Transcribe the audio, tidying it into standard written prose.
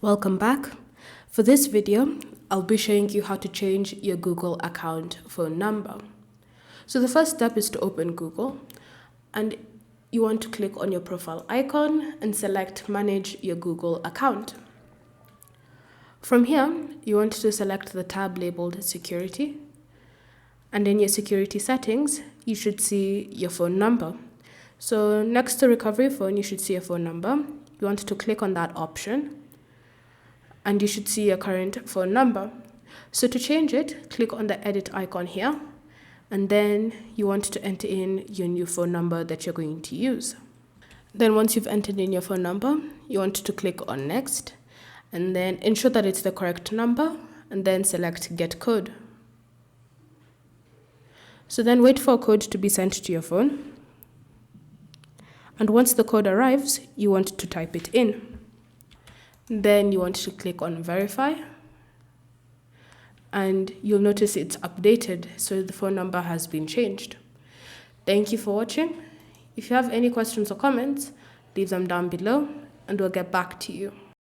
Welcome back. For this video, I'll be showing you how to change your Google account phone number. So the first step is to open Google, and you want to click on your profile icon and select Manage your Google account. From here, you want to select the tab labeled Security, and in your security settings, you should see your phone number. So next to Recovery Phone, you should see a phone number. You want to click on that option, and you should see your current phone number. So to change it, click on the edit icon here, and then you want to enter in your new phone number that you're going to use. Then once you've entered in your phone number, you want to click on next, and then ensure that it's the correct number, and then select get code. So then wait for a code to be sent to your phone. And once the code arrives, you want to type it in. Then you want to click on verify, and you'll notice it's updated, so the phone number has been changed. Thank you for watching. If you have any questions or comments, leave them down below and we'll get back to you.